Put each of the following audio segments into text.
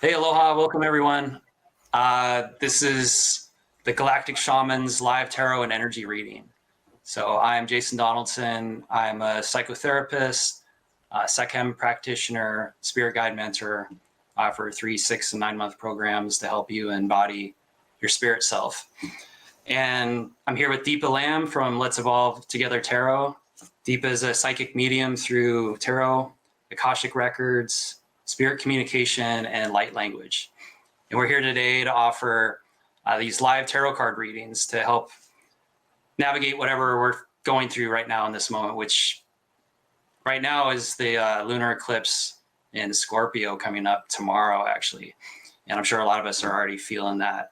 Hey, aloha, welcome everyone. This is the Galactic Shamans live tarot and energy reading. So I'm Jason Donaldson. I'm a psychotherapist, SecChem practitioner, spirit guide mentor. I offer 3, 6, and 9-month programs to help you embody your spirit self. And I'm here with Deepa Lamb from Let's Evolve Together Tarot. Deepa is a psychic medium through tarot, Akashic records, spirit communication, and light language. And we're here today to offer these live tarot card readings to help navigate whatever we're going through right now in this moment, which right now is the lunar eclipse in Scorpio coming up tomorrow, actually. And I'm sure a lot of us are already feeling that.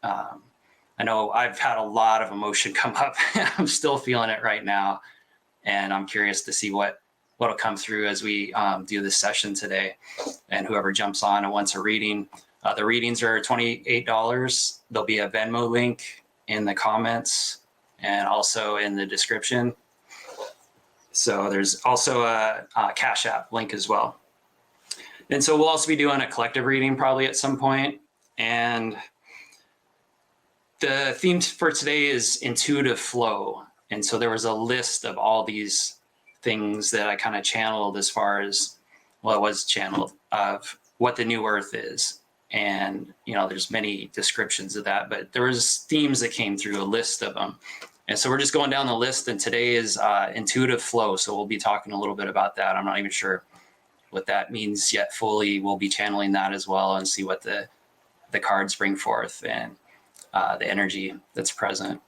I know I've had a lot of emotion come up. I'm still feeling it right now. And I'm curious to see what'll come through as we do this session today. And whoever jumps on and wants a reading, the readings are $28. There'll be a Venmo link in the comments and also in the description. So there's also a Cash App link as well. And so we'll also be doing a collective reading probably at some point. And the theme for today is intuitive flow. And so there was a list of all these things that I kind of channeled as far as, well, it was channeled of what the new earth is. And, you know, there's many descriptions of that, but there was themes that came through, a list of them. And so we're just going down the list, and today is intuitive flow. So we'll be talking a little bit about that. I'm not even sure what that means yet fully. We'll be channeling that as well and see what the cards bring forth and the energy that's present.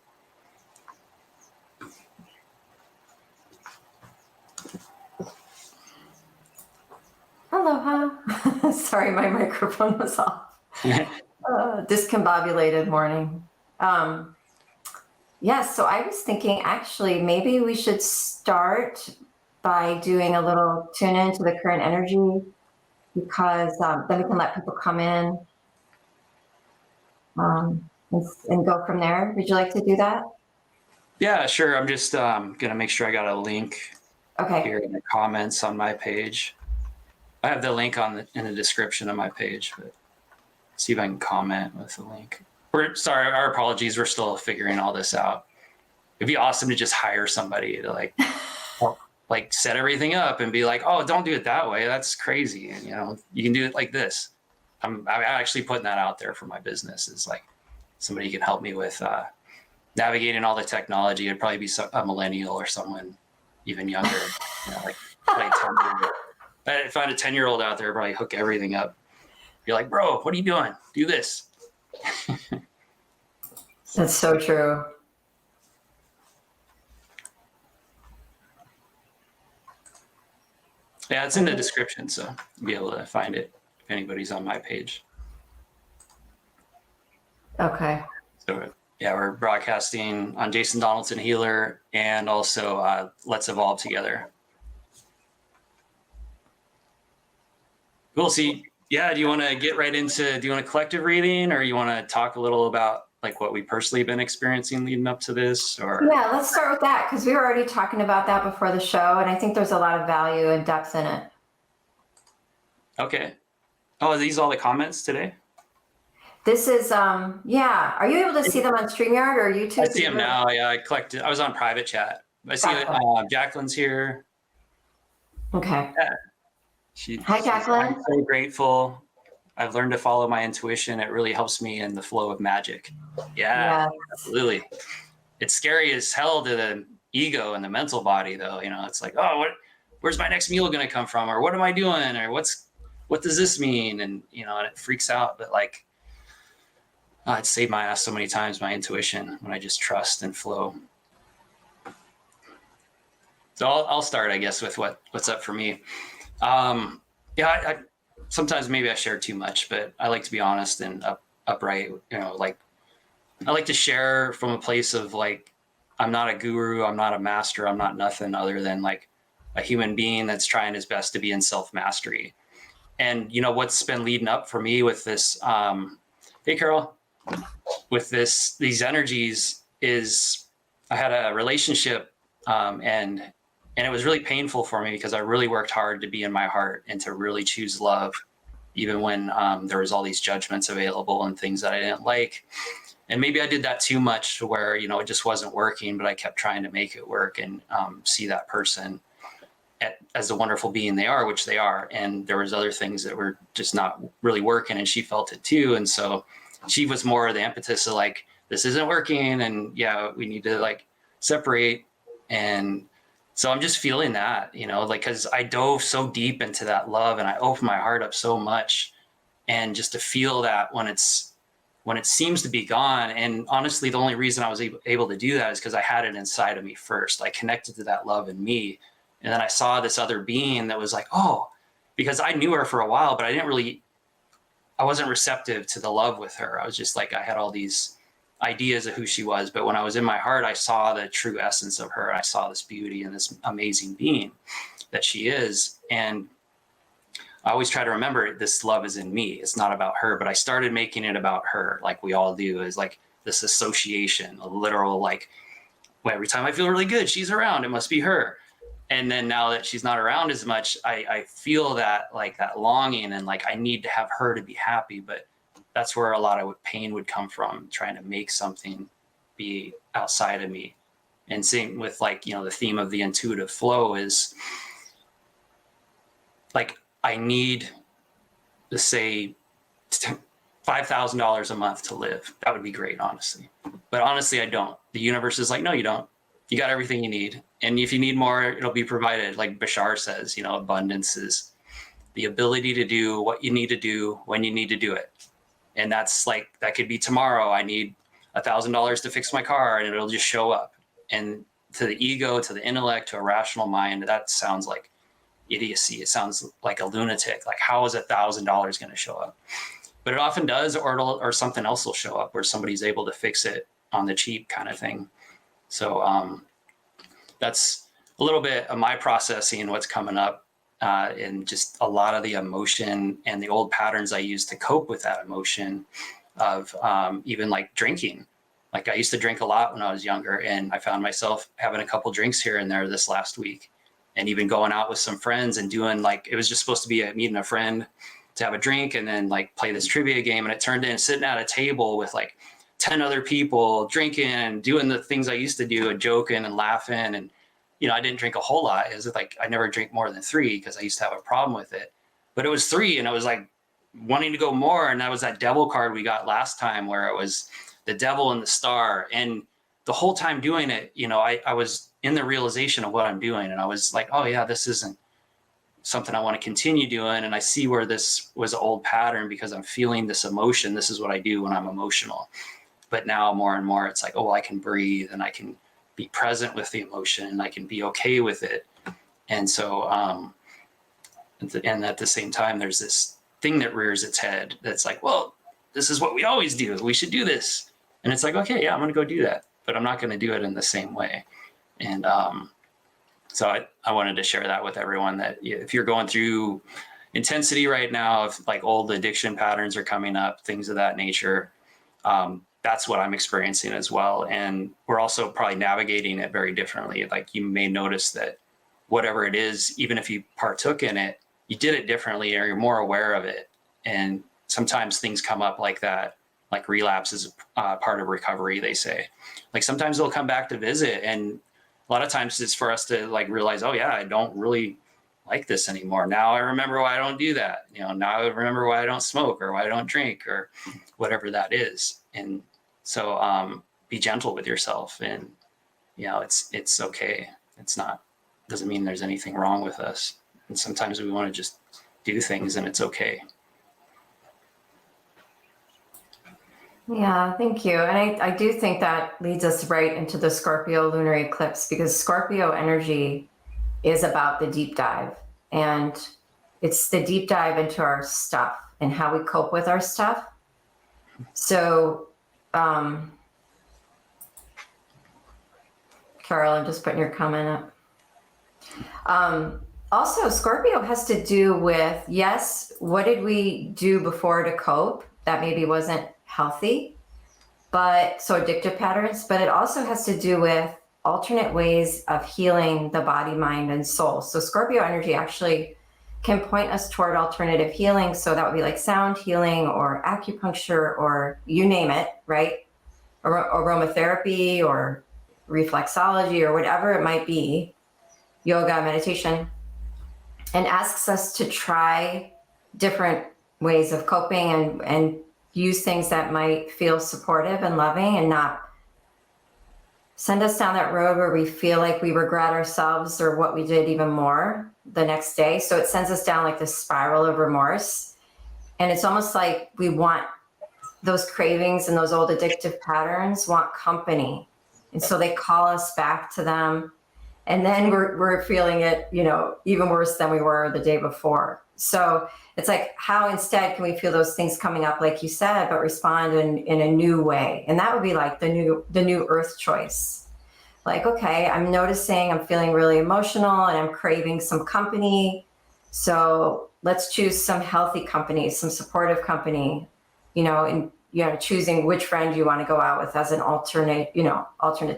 Aloha. Sorry, my microphone was off. Discombobulated morning. Yes, so I was thinking actually maybe we should start by doing a little tune into the current energy, because then we can let people come in and go from there. Would you like to do that? Yeah, sure. I'm just going to make sure I got a link here in the comments on my page. I have the link in the description of my page, but see if I can comment with the link. Sorry, our apologies. We're still figuring all this out. It'd be awesome to just hire somebody to like set everything up and be like, oh, don't do it that way. That's crazy. And, you know, you can do it like this. I'm actually putting that out there for my business, is like somebody can help me with navigating all the technology. It'd probably be a millennial or someone even younger, you know, like 10-year-old. If I had a 10-year-old out there, I'd probably hook everything up. You're like, bro, what are you doing? Do this. That's so true. Yeah, it's in the description, so you'll be able to find it if anybody's on my page. Okay. So yeah, we're broadcasting on Jason Donaldson Healer and also Let's Evolve Together. Cool. See, yeah, do you want to get right into doing a collective reading, or you want to talk a little about like what we personally been experiencing leading up to this? Or yeah, let's start with that, because we were already talking about that before the show, and I think there's a lot of value and depth in it. Okay. Oh, are these all the comments today? This is yeah. Are you able to see them on StreamYard or YouTube? I see them now. Yeah, I was on private chat. I see Jacqueline's here. Okay. Yeah. Hi, Jacqueline. I'm so grateful. I've learned to follow my intuition. It really helps me in the flow of magic. Yeah, absolutely. It's scary as hell to the ego and the mental body, though. You know, it's like, oh, where's my next meal going to come from? Or what am I doing? Or what does this mean? And, you know, and it freaks out. But like, it saved my ass so many times, my intuition, when I just trust and flow. So I'll start, I guess, with what's up for me. Yeah, sometimes maybe I share too much, but I like to be honest and upright. You know, like I like to share from a place of like, I'm not a guru, I'm not a master, I'm not nothing other than like a human being that's trying his best to be in self-mastery. And you know what's been leading up for me with this, hey Carol, with these energies is I had a relationship and it was really painful for me because I really worked hard to be in my heart and to really choose love even when there was all these judgments available and things that I didn't like. And maybe I did that too much to where, you know, it just wasn't working, but I kept trying to make it work and see that person as the wonderful being they are, which they are. And there was other things that were just not really working, and she felt it too. And so she was more the impetus of like, this isn't working, and yeah, we need to like separate. And so I'm just feeling that, you know, like, because I dove so deep into that love and I opened my heart up so much, and just to feel that when it seems to be gone. And honestly, the only reason I was able to do that is because I had it inside of me first. I connected to that love in me. And then I saw this other being that was like, oh, because I knew her for a while, but I wasn't receptive to the love with her. I was just like, I had all these ideas of who she was. But when I was in my heart, I saw the true essence of her. I saw this beauty and this amazing being that she is. And I always try to remember this love is in me. It's not about her, but I started making it about her, like we all do, is like this association, a literal, like, well, every time I feel really good, she's around, it must be her. And then now that she's not around as much, I feel that, like, that longing, and like I need to have her to be happy. But that's where a lot of pain would come from, trying to make something be outside of me. And same with, like, you know, the theme of the intuitive flow is like, I need to say $5,000 a month to live. That would be great, honestly. But honestly, I don't. The universe is like, no, you don't. You got everything you need. And if you need more, it'll be provided. Like Bashar says, you know, abundance is the ability to do what you need to do when you need to do it. And that's like, that could be tomorrow. I need $1,000 to fix my car, and it'll just show up. And to the ego, to the intellect, to a rational mind, that sounds like idiocy. It sounds like a lunatic. Like, how is $1,000 going to show up? But it often does, or something else will show up where somebody's able to fix it on the cheap, kind of thing. So that's a little bit of my processing, what's coming up, and just a lot of the emotion and the old patterns I used to cope with that emotion of even like drinking. Like, I used to drink a lot when I was younger, and I found myself having a couple drinks here and there this last week, and even going out with some friends and doing, like, it was just supposed to be meeting a friend to have a drink and then like play this trivia game. And it turned into sitting at a table with like 10 other people drinking and doing the things I used to do and joking and laughing. And, you know, I didn't drink a whole lot. It was like, I never drink more than 3 because I used to have a problem with it, but it was 3. And I was like wanting to go more. And that was that devil card we got last time, where it was the devil and the star. And the whole time doing it, you know, I was in the realization of what I'm doing. And I was like, oh yeah, this isn't something I want to continue doing. And I see where this was an old pattern because I'm feeling this emotion. This is what I do when I'm emotional. But now more and more, it's like, oh, I can breathe and I can be present with the emotion and I can be okay with it. And so, and at the same time, there's this thing that rears its head that's like, well, this is what we always do. We should do this. And it's like, okay, yeah, I'm going to go do that, but I'm not going to do it in the same way. And so I wanted to share that with everyone, that if you're going through intensity right now, if like old addiction patterns are coming up, things of that nature, that's what I'm experiencing as well. And we're also probably navigating it very differently. Like, you may notice that whatever it is, even if you partook in it, you did it differently, or you're more aware of it. And sometimes things come up like that, like relapse is part of recovery, they say. Like, sometimes they'll come back to visit, and a lot of times it's for us to like realize, oh yeah, I don't really like this anymore. Now I remember why I don't do that. You know, now I remember why I don't smoke or why I don't drink or whatever that is. And so be gentle with yourself, and you know, it's okay. It's not, doesn't mean there's anything wrong with us. And sometimes we want to just do things and it's okay. Yeah, thank you. And I do think that leads us right into the Scorpio lunar eclipse, because Scorpio energy is about the deep dive. And it's the deep dive into our stuff and how we cope with our stuff. So, Carol, I'm just putting your comment up. Also, Scorpio has to do with, yes, what did we do before to cope that maybe wasn't healthy, but so addictive patterns, but it also has to do with alternate ways of healing the body, mind, and soul. So Scorpio energy actually can point us toward alternative healing. So that would be like sound healing or acupuncture or you name it, right? Aromatherapy or reflexology or whatever it might be, yoga, meditation, and asks us to try different ways of coping and use things that might feel supportive and loving and not send us down that road where we feel like we regret ourselves or what we did even more the next day. So it sends us down like this spiral of remorse. And it's almost like we want those cravings and those old addictive patterns want company. And so they call us back to them. And then we're feeling it, you know, even worse than we were the day before. So it's like, how instead can we feel those things coming up, like you said, but respond in a new way? And that would be like the new earth choice. Like, okay, I'm noticing I'm feeling really emotional and I'm craving some company. So let's choose some healthy company, some supportive company, you know, and, you know, choosing which friend you want to go out with as an alternate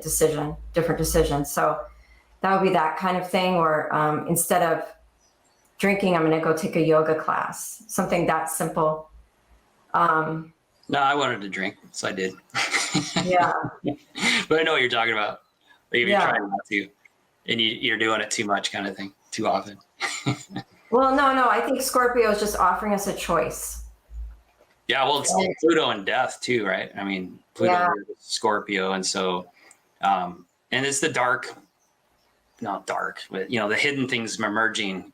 decision, different decision. So that would be that kind of thing. Or instead of drinking, I'm going to go take a yoga class, something that simple. No, I wanted to drink, so I did. Yeah. But I know what you're talking about. Maybe Yeah. you're trying not to, and you're doing it too much, kind of thing, too often. Well, no, I think Scorpio is just offering us a choice. Yeah, well, it's Pluto and death too, right? I mean, Pluto is Scorpio, and so, and it's the dark, not dark, but you know, the hidden things emerging,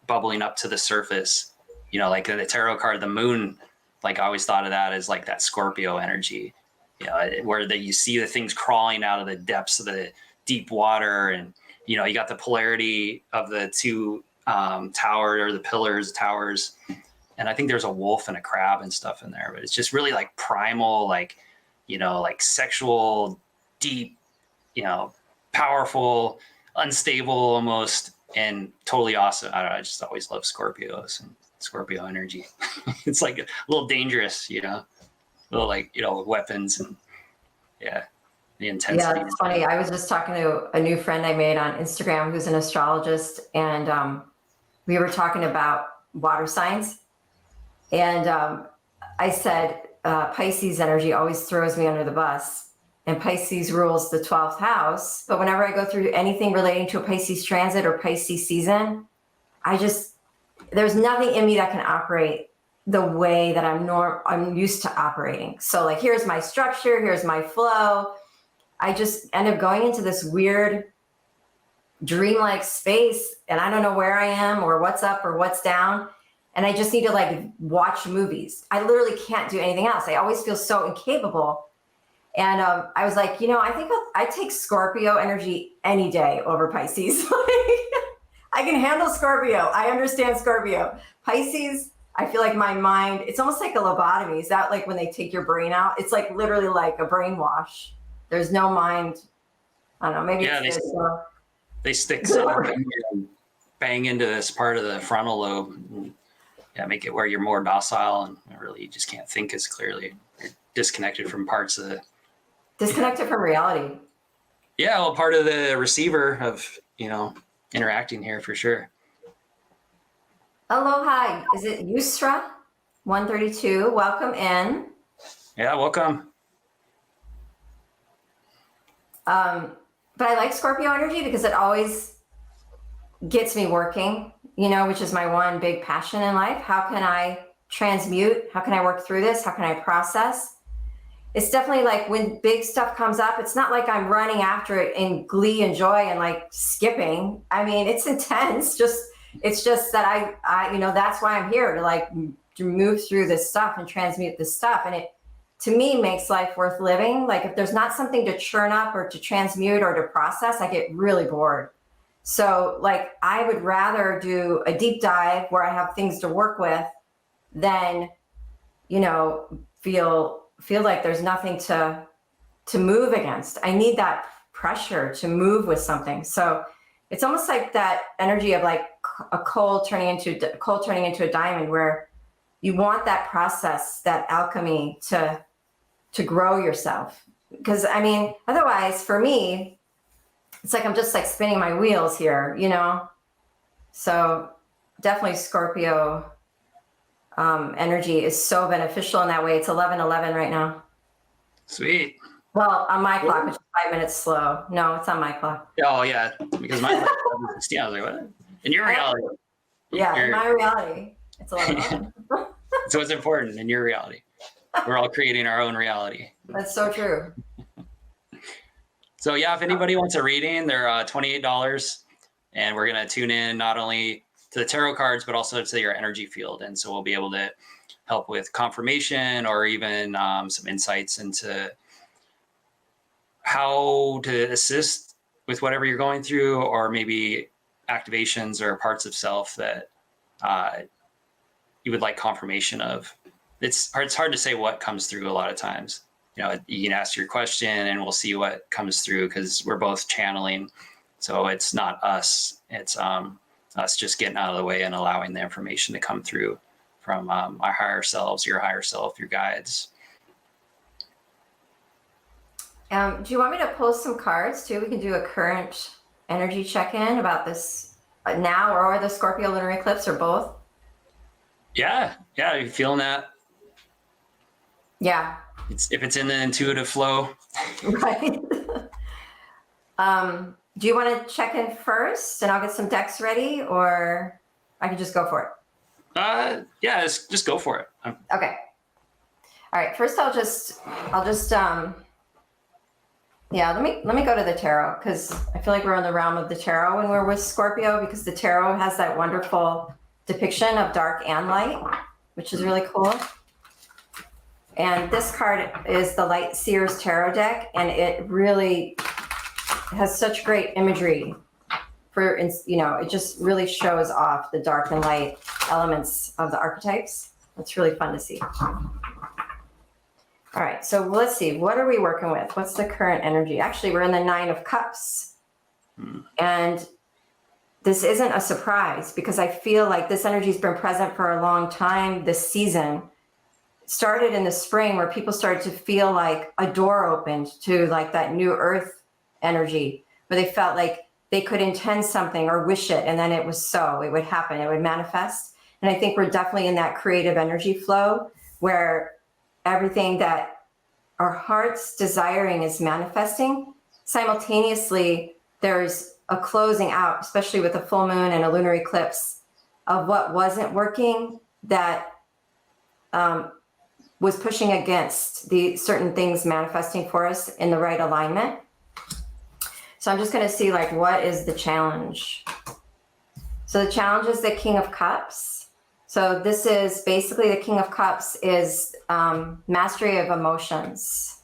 bubbling up to the surface. You know, like the tarot card, the moon. Like I always thought of that as like that Scorpio energy, you know, where you see the things crawling out of the depths of the deep water, and you know, you got the polarity of the two tower or the pillars, towers. And I think there's a wolf and a crab and stuff in there, but it's just really like primal, like, you know, like sexual, deep, you know, powerful, unstable almost, and totally awesome. I don't know, I just always love Scorpios and Scorpio energy. It's like a little dangerous, you know, a little like, you know, weapons and the intensity. Yeah, it's funny. I was just talking to a new friend I made on Instagram who's an astrologist, and we were talking about water signs. And I said, Pisces energy always throws me under the bus. And Pisces rules the 12th house. But whenever I go through anything relating to a Pisces transit or Pisces season, there's nothing in me that can operate the way that I'm used to operating. So like, here's my structure, here's my flow. I just end up going into this weird dreamlike space, and I don't know where I am or what's up or what's down. And I just need to like watch movies. I literally can't do anything else. I always feel so incapable. And I was like, you know, I think I take Scorpio energy any day over Pisces. I can handle Scorpio. I understand Scorpio. Pisces, I feel like my mind, it's almost like a lobotomy. Is that like when they take your brain out? It's like literally like a brainwash. There's no mind. I don't know, maybe they stick something and bang into this part of the frontal lobe. Make it where you're more docile and really you just can't think as clearly. You're disconnected from parts of disconnected from reality. Yeah, well, part of the receiver of, you know, interacting here for sure. Aloha, is it Yusra 132? Welcome in. Yeah, welcome. But I like Scorpio energy because it always gets me working, you know, which is my one big passion in life. How can I transmute? How can I work through this? How can I process? It's definitely like when big stuff comes up, it's not like I'm running after it in glee and joy and like skipping. I mean, it's intense. It's just that I, you know, that's why I'm here to move through this stuff and transmute this stuff. And it, to me, makes life worth living. Like if there's not something to churn up or to transmute or to process, I get really bored. So like I would rather do a deep dive where I have things to work with than, you know, feel like there's nothing to move against. I need that pressure to move with something. So it's almost like that energy of like a coal turning into a diamond, where you want that process, that alchemy to grow yourself. Because I mean, otherwise for me, it's like I'm just like spinning my wheels here, you know? So definitely Scorpio energy is so beneficial in that way. It's 11:11 right now. Sweet. Well, on my clock, which is 5 minutes slow. No, it's on my clock. Oh yeah, because my clock was 16. I was like, what? In your reality. Yeah, in my reality, it's 11:11. So it's important in your reality. We're all creating our own reality. That's so true. So yeah, if anybody wants a reading, they're $28, and we're gonna tune in not only to the tarot cards but also to your energy field, and so we'll be able to help with confirmation or even some insights into how to assist with whatever you're going through, or maybe activations or parts of self that you would like confirmation of. It's hard to say what comes through a lot of times. You know, you can ask your question and we'll see what comes through, because we're both channeling. So it's not us, it's us just getting out of the way and allowing the information to come through from our higher selves, your higher self, your guides. Do you want me to pull some cards too? We can do a current energy check-in about this now, or the Scorpio lunar eclipse, or both. Yeah, you feeling that? Yeah. If it's in the intuitive flow. Right. Do you want to check in first and I'll get some decks ready, or I can just go for it? Yeah, just go for it. Okay. All right. First, I'll just yeah, let me go to the tarot, because I feel like we're in the realm of the tarot when we're with Scorpio, because the tarot has that wonderful depiction of dark and light, which is really cool. And this card is the Light Seers Tarot deck, and it really has such great imagery for, you know, it just really shows off the dark and light elements of the archetypes. It's really fun to see. All right, so let's see, what are we working with? What's the current energy? Actually, we're in the 9 of Cups. And this isn't a surprise, because I feel like this energy's been present for a long time. This season started in the spring, where people started to feel like a door opened to like that new earth energy, where they felt like they could intend something or wish it, and then it was so, it would happen, it would manifest. And I think we're definitely in that creative energy flow where everything that our heart's desiring is manifesting. Simultaneously, there's a closing out, especially with a full moon and a lunar eclipse, of what wasn't working, that was pushing against the certain things manifesting for us in the right alignment. So I'm just going to see, like, what is the challenge? So the challenge is the King of Cups. So this is basically, the King of Cups is mastery of emotions.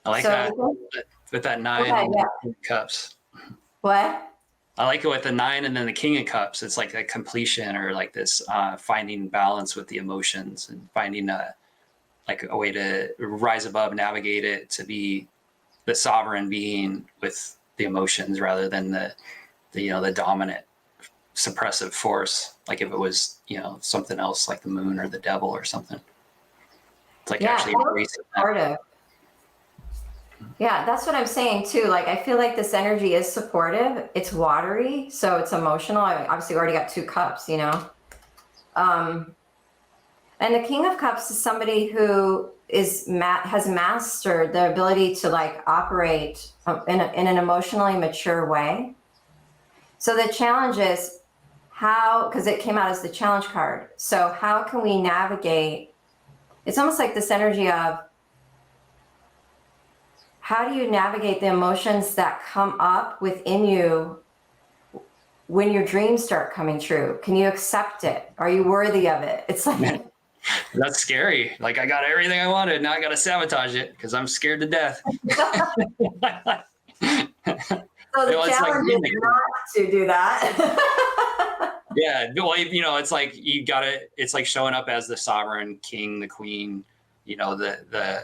I like that with that 9 of Cups. What? I like it with the 9 and then the King of Cups. It's like a completion, or like this finding balance with the emotions and finding a way to rise above, navigate it, to be the sovereign being with the emotions, rather than the dominant suppressive force. Like if it was, something else like the moon or the devil or something. It's like actually embracing that. Yeah, that's what I'm saying too. Like, I feel like this energy is supportive. It's watery, so it's emotional. I obviously already got 2 cups, And the King of Cups is somebody who has mastered the ability to like operate in an emotionally mature way. So the challenge is how, because it came out as the challenge card. So how can we navigate? It's almost like this energy of, how do you navigate the emotions that come up within you when your dreams start coming true? Can you accept it? Are you worthy of it? It's like, that's scary. Like, I got everything I wanted, now I got to sabotage it because I'm scared to death. So the challenge is not to do that. Yeah, well, it's like it's like showing up as the sovereign king, the queen, the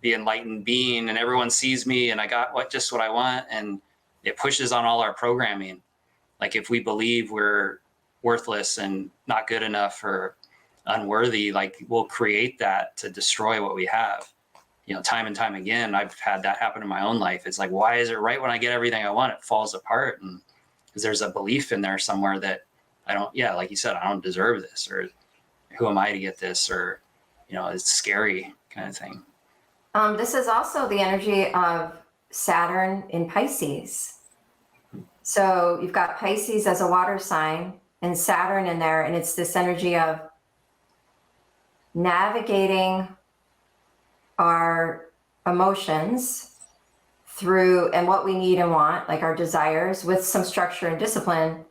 enlightened being, and everyone sees me and I got just what I want, and it pushes on all our programming. Like if we believe we're worthless and not good enough or unworthy, like we'll create that to destroy what we have. Time and time again, I've had that happen in my own life. It's like, why is it right when I get everything I want, it falls apart? And because there's a belief in there somewhere that I don't, yeah, like you said, I don't deserve this, or who am I to get this, or, it's scary kind of thing. This is also the energy of Saturn in Pisces. So you've got Pisces as a water sign and Saturn in there, and it's this energy of navigating our emotions through and what we need and want, like our desires, with some structure and discipline.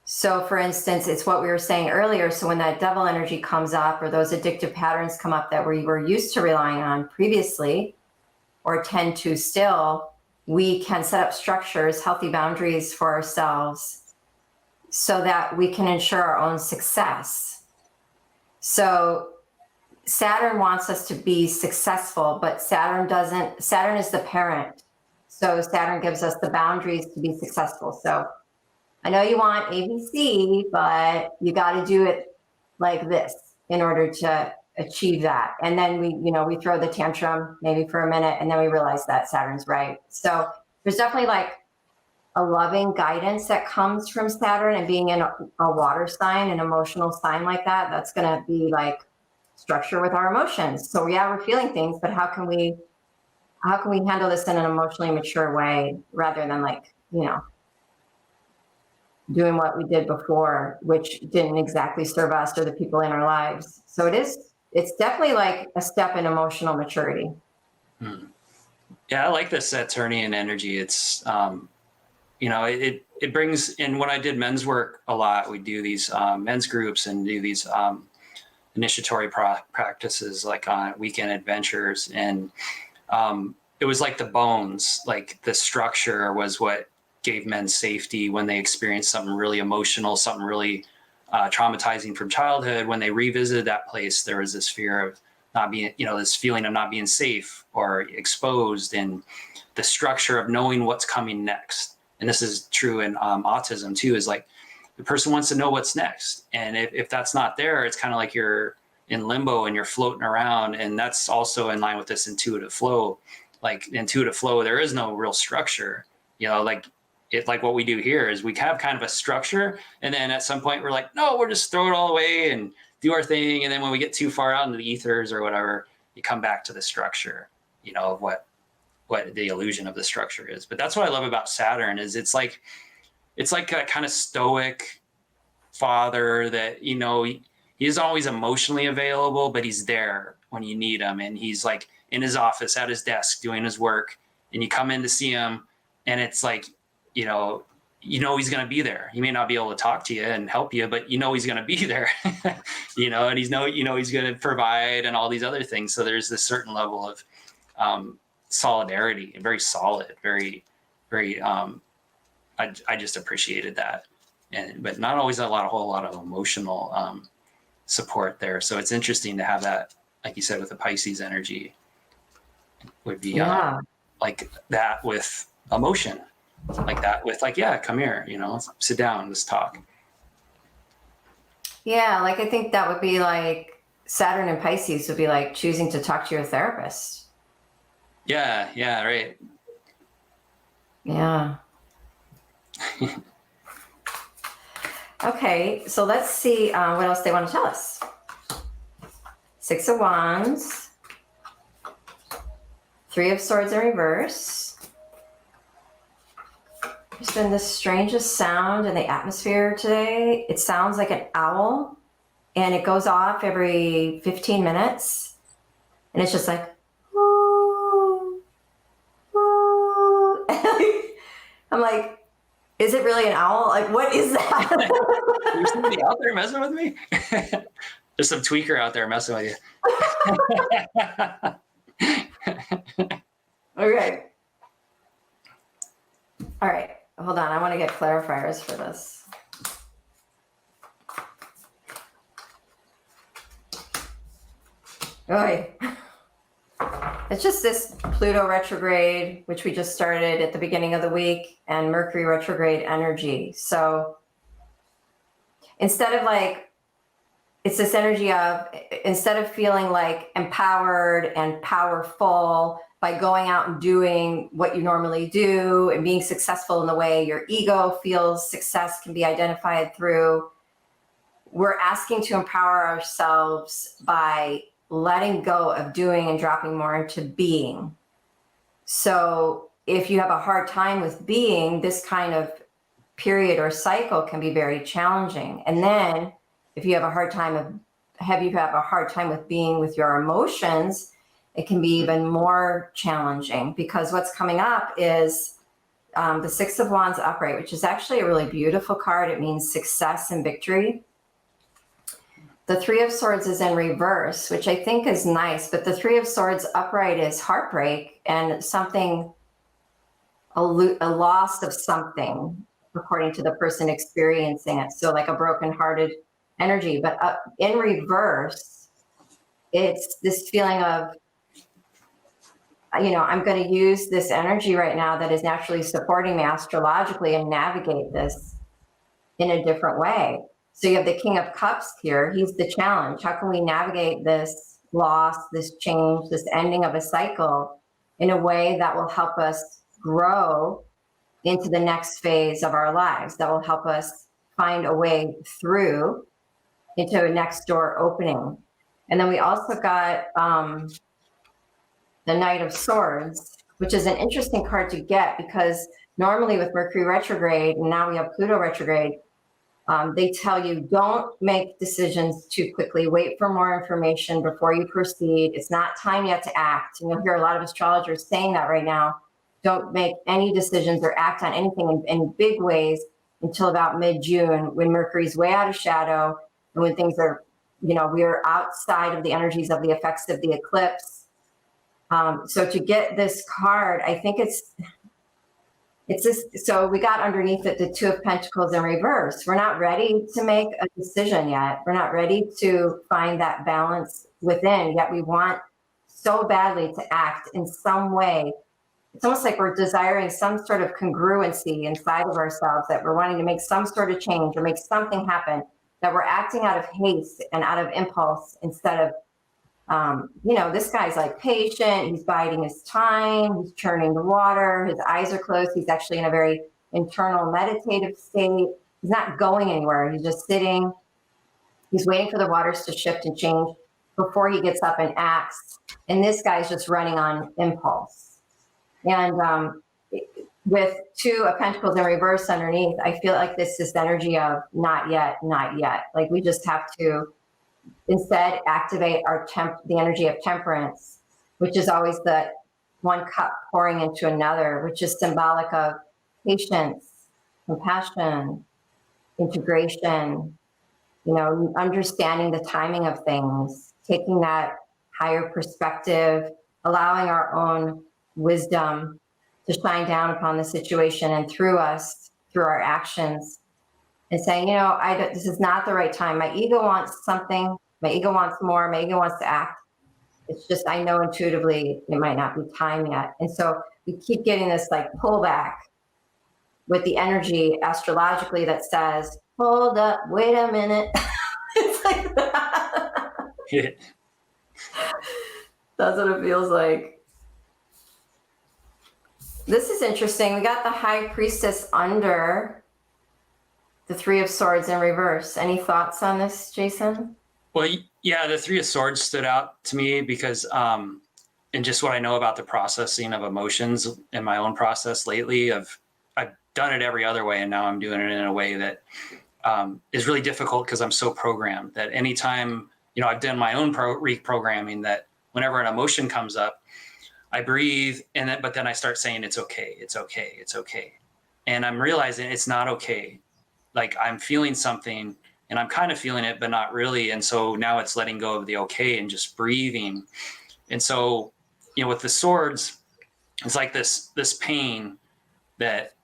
So for instance, it's what we were saying earlier. So when that devil energy comes up, or those addictive patterns come up that we were used to relying on previously, or tend to still, we can set up structures, healthy boundaries for ourselves so that we can ensure our own success. So Saturn wants us to be successful, but Saturn is the parent. So Saturn gives us the boundaries to be successful. So I know you want ABC, but you got to do it like this in order to achieve that. And then we throw the tantrum maybe for a minute, and then we realize that Saturn's right. So there's definitely like a loving guidance that comes from Saturn, and being in a water sign, an emotional sign like that, that's going to be like structure with our emotions. So yeah, we're feeling things, but how can we handle this in an emotionally mature way, rather than like, doing what we did before, which didn't exactly serve us or the people in our lives. So it's definitely like a step in emotional maturity. Yeah, I like the Saturnian energy. It's, it brings in, when I did men's work a lot, we do these men's groups and do these initiatory practices, like on weekend adventures. And it was like the bones, like the structure was what gave men safety when they experienced something really emotional, something really traumatizing from childhood. When they revisited that place, there was this fear of not being, this feeling of not being safe or exposed, and the structure of knowing what's coming next. And this is true in autism too, is like the person wants to know what's next. And if that's not there, it's kind of like you're in limbo and you're floating around. And that's also in line with this intuitive flow. Like intuitive flow, there is no real structure, like what we do here is we have kind of a structure, and then at some point we're like, no, we'll just throw it all away and do our thing. And then when we get too far out into the ethers or whatever, you come back to the structure, of what the illusion of the structure is. But that's what I love about Saturn, is it's like a kind of stoic father that, he's always emotionally available, but he's there when you need him. And he's like in his office at his desk doing his work, and you come in to see him, and it's like, he's going to be there. He may not be able to talk to you and help you, but he's going to be there, and he's going to provide and all these other things. So there's this certain level of solidarity, and very solid, very, very, I just appreciated that. But not always a whole lot of emotional support there. So it's interesting to have that, like you said, with the Pisces energy, would be like that with emotion. Like that with like, yeah, come here, sit down, let's talk. Yeah, like I think that would be like Saturn and Pisces would be like choosing to talk to your therapist. Yeah, right. Yeah. Okay, so let's see what else they want to tell us. Six of Wands, Three of Swords in reverse. There's been the strangest sound in the atmosphere today. It sounds like an owl, and it goes off every 15 minutes. And it's just like, woo, woo. I'm like, is it really an owl? Like, what is that? There's somebody out there messing with me? There's some tweaker out there messing with you. Okay. All right. Hold on. I want to get clarifiers for this. Okay. It's just this Pluto retrograde, which we just started at the beginning of the week, and Mercury retrograde energy. So instead of like, it's this energy of, instead of feeling like empowered and powerful by going out and doing what you normally do and being successful in the way your ego feels success can be identified through, we're asking to empower ourselves by letting go of doing and dropping more into being. So if you have a hard time with being, this kind of period or cycle can be very challenging. And then if you have a hard time with being with your emotions, it can be even more challenging, because what's coming up is the Six of Wands upright, which is actually a really beautiful card. It means success and victory. The Three of Swords is in reverse, which I think is nice, but the Three of Swords upright is heartbreak and something, a loss of something, according to the person experiencing it. So like a brokenhearted energy, but in reverse, it's this feeling of, I'm going to use this energy right now that is naturally supporting me astrologically and navigate this in a different way. So you have the King of Cups here. He's the challenge. How can we navigate this loss, this change, this ending of a cycle in a way that will help us grow into the next phase of our lives, that will help us find a way through into a next door opening? And then we also got the Knight of Swords, which is an interesting card to get, because normally with Mercury retrograde, and now we have Pluto retrograde, they tell you don't make decisions too quickly. Wait for more information before you proceed. It's not time yet to act. And you'll hear a lot of astrologers saying that right now. Don't make any decisions or act on anything in big ways until about mid-June, when Mercury's way out of shadow and when things are, we are outside of the energies of the effects of the eclipse. So to get this card, I think it's this. So we got underneath it the Two of Pentacles in reverse. We're not ready to make a decision yet. We're not ready to find that balance within, yet we want so badly to act in some way. It's almost like we're desiring some sort of congruency inside of ourselves, that we're wanting to make some sort of change or make something happen, that we're acting out of haste and out of impulse instead of, this guy's like patient, he's biding his time, he's churning the water, his eyes are closed, he's actually in a very internal meditative state. He's not going anywhere, he's just sitting, he's waiting for the waters to shift and change before he gets up and acts. And this guy's just running on impulse. And with Two of Pentacles in reverse underneath, I feel like this is the energy of not yet, not yet. Like we just have to instead activate the energy of temperance, which is always the one cup pouring into another, which is symbolic of patience, compassion, integration, understanding the timing of things, taking that higher perspective, allowing our own wisdom to shine down upon the situation and through us, through our actions, and saying, this is not the right time. My ego wants something. My ego wants more. My ego wants to act. It's just, I know intuitively it might not be time yet. And so we keep getting this like pullback with the energy astrologically that says, hold up, wait a minute. It's like that. Yeah. That's what it feels like. This is interesting. We got the High Priestess under the Three of Swords in reverse. Any thoughts on this, Jason? Well, yeah, the Three of Swords stood out to me because, and just what I know about the processing of emotions in my own process lately, I've done it every other way, and now I'm doing it in a way that is really difficult because I'm so programmed that anytime, I've done my own reprogramming, that whenever an emotion comes up, I breathe, but then I start saying, it's okay, it's okay, it's okay. And I'm realizing it's not okay. Like I'm feeling something and I'm kind of feeling it, but not really. And so now it's letting go of the okay and just breathing. And so, with the swords, it's like this pain that,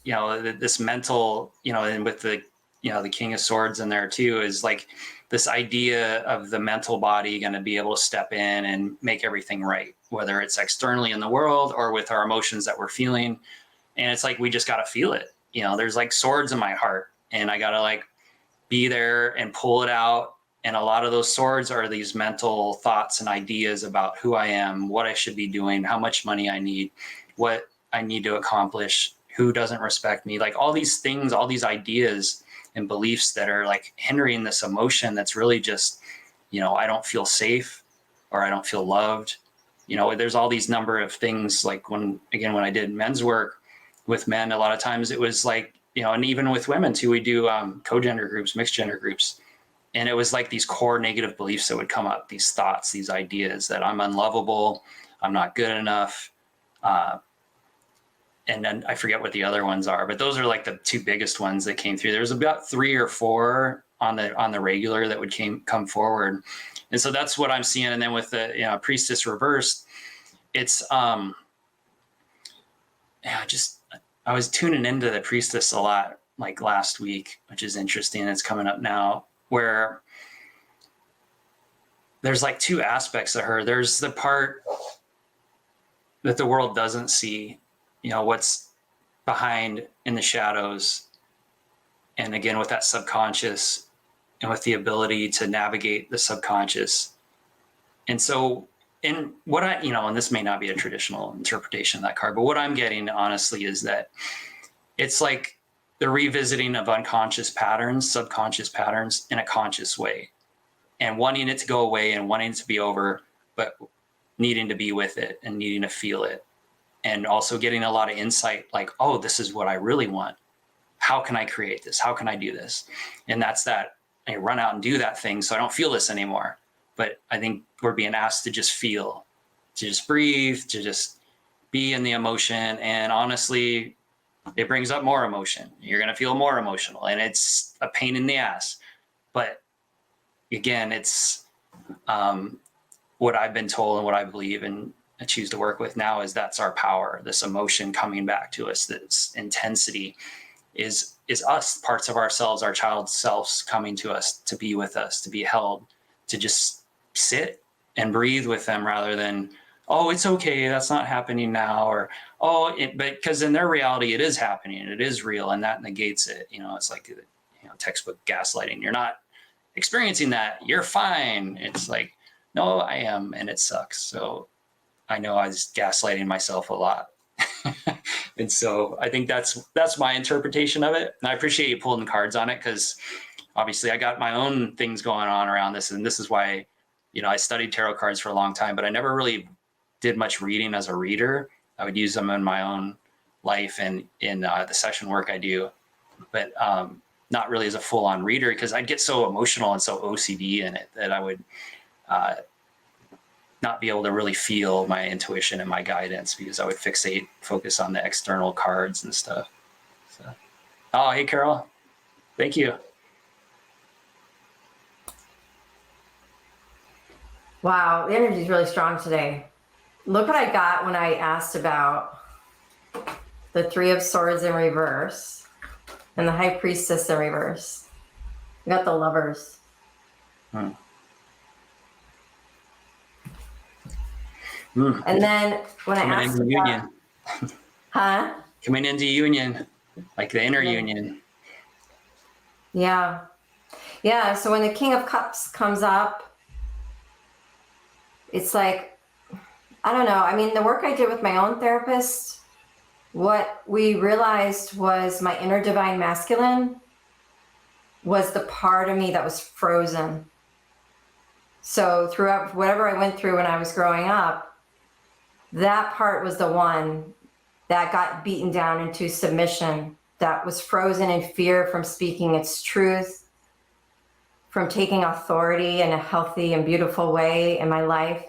this mental, and with the, the King of Swords in there too, is like this idea of the mental body going to be able to step in and make everything right, whether it's externally in the world or with our emotions that we're feeling. And it's like, we just got to feel it. There's like swords in my heart and I got to like be there and pull it out. And a lot of those swords are these mental thoughts and ideas about who I am, what I should be doing, how much money I need, what I need to accomplish, who doesn't respect me, like all these things, all these ideas and beliefs that are like hindering this emotion that's really just, I don't feel safe, or I don't feel loved. There's all these number of things, like when I did men's work with men, a lot of times it was like, and even with women too, we do co-gender groups, mixed gender groups. And it was like these core negative beliefs that would come up, these thoughts, these ideas that I'm unlovable, I'm not good enough. And then I forget what the other ones are, but those are like the two biggest ones that came through. There was about 3 or 4 on the regular that would come forward. And so that's what I'm seeing. And then with the priestess reversed, it's I was tuning into the priestess a lot, like last week, which is interesting. It's coming up now, where there's like 2 aspects of her. There's the part that the world doesn't see, what's behind in the shadows. And again, with that subconscious and with the ability to navigate the subconscious. And so, and what and this may not be a traditional interpretation of that card, but what I'm getting honestly is that it's like the revisiting of unconscious patterns, subconscious patterns in a conscious way, and wanting it to go away and wanting it to be over, but needing to be with it and needing to feel it. And also getting a lot of insight, like, oh, this is what I really want. How can I create this? How can I do this? And that's that, I run out and do that thing so I don't feel this anymore. But I think we're being asked to just feel, to just breathe, to just be in the emotion. And honestly, it brings up more emotion. You're going to feel more emotional, and it's a pain in the ass. But again, it's what I've been told and what I believe and I choose to work with now is that's our power. This emotion coming back to us, this intensity is us, parts of ourselves, our child selves coming to us, to be with us, to be held, to just sit and breathe with them, rather than, oh, it's okay, that's not happening now, or but because in their reality it is happening, it is real, and that negates it. It's like textbook gaslighting. You're not experiencing that, you're fine. It's like, no, I am, and it sucks. So I know I was gaslighting myself a lot. And so I think that's my interpretation of it. And I appreciate you pulling the cards on it, because obviously I got my own things going on around this. And this is why, I studied tarot cards for a long time, but I never really did much reading as a reader. I would use them in my own life and in the session work I do, but not really as a full-on reader, because I'd get so emotional and so OCD in it that I would not be able to really feel my intuition and my guidance, because I would focus on the external cards and stuff. So, oh, hey, Carol. Thank you. Wow, the energy is really strong today. Look what I got when I asked about the 3 of Swords in reverse and the High Priestess in reverse. I got the Lovers. And then when I asked about, union. huh? Coming into union, like the inner union. Yeah. Yeah. So when the King of Cups comes up, it's like, I don't know. I mean, the work I did with my own therapist, what we realized was my inner divine masculine was the part of me that was frozen. So throughout whatever I went through when I was growing up, that part was the one that got beaten down into submission, that was frozen in fear from speaking its truth, from taking authority in a healthy and beautiful way in my life.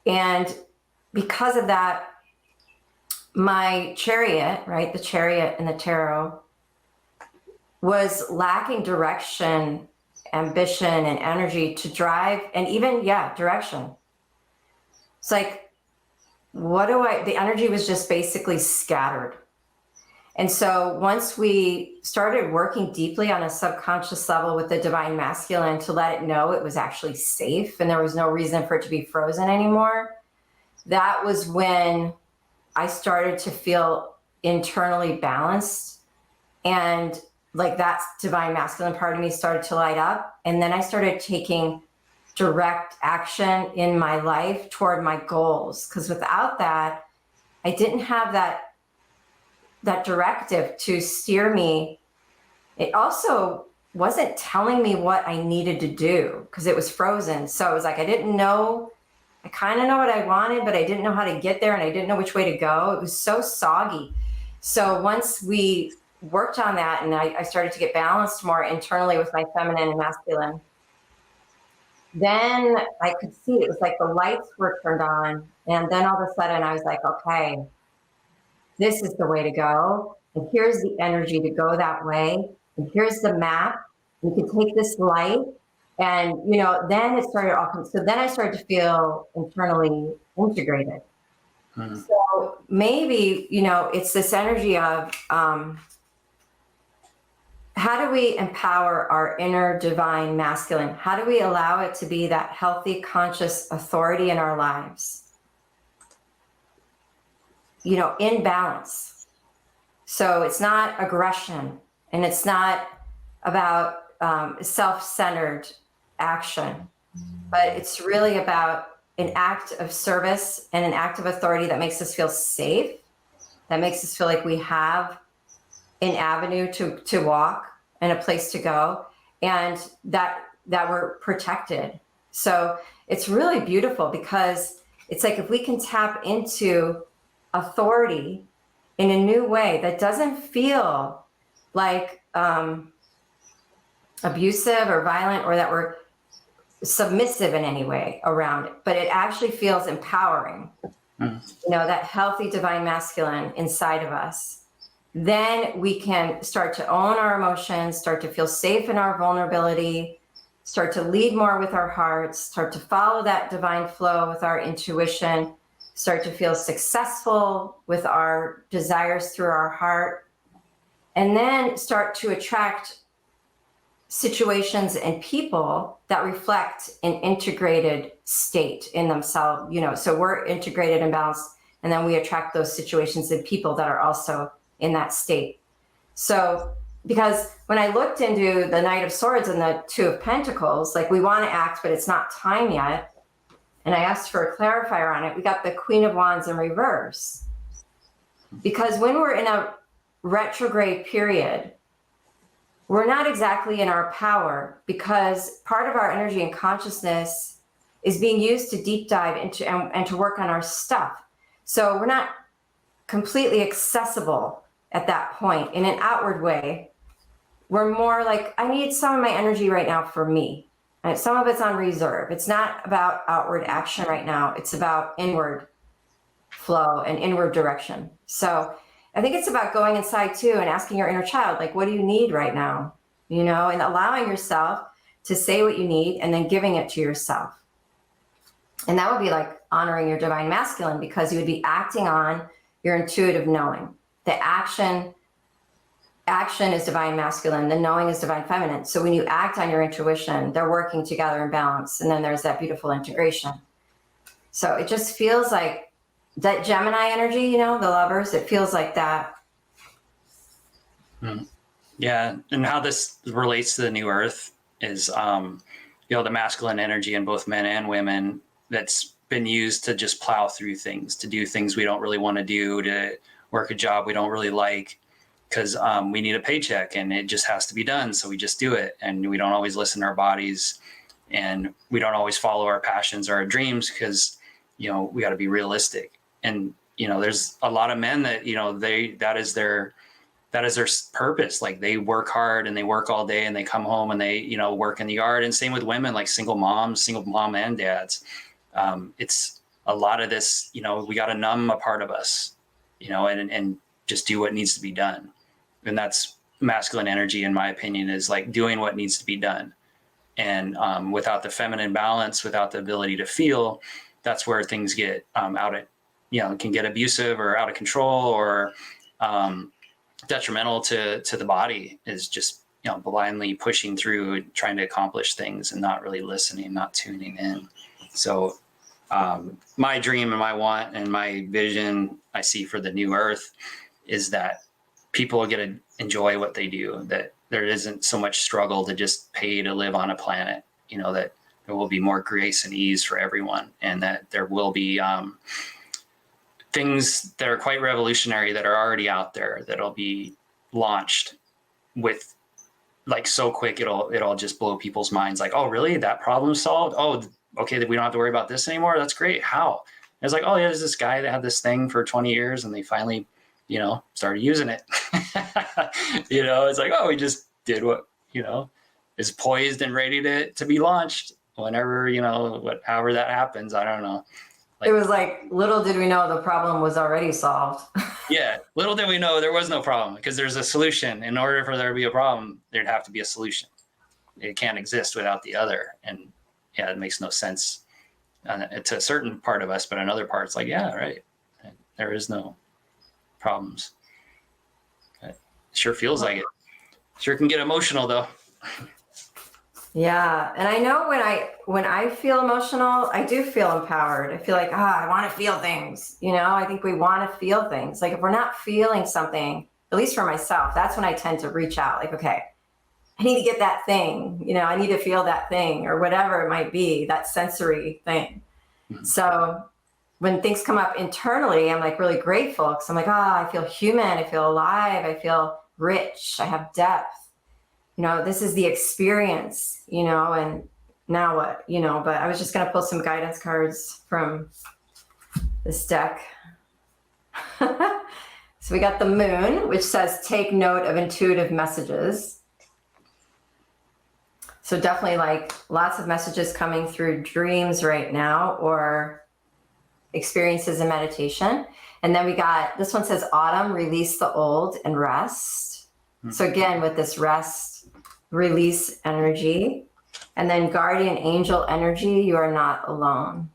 And because of that, my chariot, right, the chariot in the tarot, was lacking direction, ambition, and energy to drive, and even, direction. It's like, the energy was just basically scattered. And so once we started working deeply on a subconscious level with the divine masculine to let it know it was actually safe and there was no reason for it to be frozen anymore, that was when I started to feel internally balanced, and like that divine masculine part of me started to light up. And then I started taking direct action in my life toward my goals. Because without that, I didn't have that directive to steer me it also wasn't telling me what I needed to do because it was frozen. So it was like, I didn't know, I kind of know what I wanted, but I didn't know how to get there and I didn't know which way to go. It was so soggy. So once we worked on that and I started to get balanced more internally with my feminine and masculine, then I could see it was like the lights were turned on. And then all of a sudden I was like, okay, this is the way to go. And here's the energy to go that way. And here's the map. You can take this light. And, you know, then it started all, so then I started to feel internally integrated. So maybe, you know, it's this energy of how do we empower our inner divine masculine? How do we allow it to be that healthy, conscious authority in our lives? You know, in balance. So it's not aggression and it's not about self-centered action, but it's really about an act of service and an act of authority that makes us feel safe, that makes us feel like we have an avenue to walk and a place to go, and that we're protected. So it's really beautiful because it's like if we can tap into authority in a new way that doesn't feel like abusive or violent or that we're submissive in any way around it, but it actually feels empowering. You know, that healthy divine masculine inside of us. Then we can start to own our emotions, start to feel safe in our vulnerability, start to lead more with our hearts, start to follow that divine flow with our intuition, start to feel successful with our desires through our heart, and then start to attract situations and people that reflect an integrated state in themselves, you know, so we're integrated and balanced, and then we attract those situations and people that are also in that state. So, because when I looked into the Knight of Swords and the Two of Pentacles, like we want to act, but it's not time yet. And I asked for a clarifier on it. We got the Queen of Wands in reverse. Because when we're in a retrograde period, we're not exactly in our power because part of our energy and consciousness is being used to deep dive into and to work on our stuff. So we're not completely accessible at that point in an outward way. We're more like, I need some of my energy right now for me. And some of it's on reserve. It's not about outward action right now. It's about inward flow and inward direction. So I think it's about going inside too and asking your inner child, like, what do you need right now? You know, and allowing yourself to say what you need and then giving it to yourself. And that would be like honoring your divine masculine because you would be acting on your intuitive knowing. The action is divine masculine, the knowing is divine feminine. So when you act on your intuition, they're working together in balance. And then there's that beautiful integration. So it just feels like that Gemini energy, you know, the lovers, it feels like that. Yeah. And how this relates to the new earth is, you know, the masculine energy in both men and women that's been used to just plow through things, to do things we don't really want to do, to work a job we don't really like, because we need a paycheck and it just has to be done. So we just do it. And we don't always listen to our bodies and we don't always follow our passions or our dreams because, you know, we got to be realistic. And, you know, there's a lot of men that, you know, that is their purpose. Like they work hard and they work all day and they come home and they, you know, work in the yard. And same with women, like single mom and dads. It's a lot of this, you know, we got to numb a part of us, you know, and just do what needs to be done. And that's masculine energy, in my opinion, is like doing what needs to be done. And without the feminine balance, without the ability to feel, that's where things get you know, can get abusive or out of control or detrimental to the body, is just, you know, blindly pushing through, trying to accomplish things and not really listening, not tuning in. So my dream and my want and my vision I see for the new earth is that people get to enjoy what they do, that there isn't so much struggle to just pay to live on a planet, you know, that there will be more grace and ease for everyone, and that there will be things that are quite revolutionary that are already out there that'll be launched with like so quick, it'll just blow people's minds. Like, oh, really? That problem's solved? Oh, okay, that we don't have to worry about this anymore. That's great. How? And it's like, oh yeah, there's this guy that had this thing for 20 years, and they finally, started using it. It's like, oh, we just did what is poised and ready to be launched whenever however that happens. I don't know. It was like, little did we know the problem was already solved. Yeah, little did we know there was no problem, because there's a solution. In order for there to be a problem, there'd have to be a solution. It can't exist without the other. And yeah, it makes no sense to a certain part of us, but another part, it's like, yeah, right. There is no problems. It sure feels like it. Sure can get emotional though. Yeah, and I know when I feel emotional, I do feel empowered. I feel like, I want to feel things. I think we want to feel things. Like if we're not feeling something, at least for myself, that's when I tend to reach out. Like, okay, I need to get that thing. I need to feel that thing, or whatever it might be, that sensory thing. Mm-hmm. So when things come up internally, I'm like really grateful, because I'm like, I feel human. I feel alive. I feel rich. I have depth. This is the experience, and now what, but I was just going to pull some guidance cards from this deck. So we got the moon, which says, take note of intuitive messages. So definitely like lots of messages coming through dreams right now, or experiences in meditation. And then we got, this one says autumn, release the old and rest. Mm-hmm. So again, with this rest, release energy. And then guardian angel energy, you are not alone.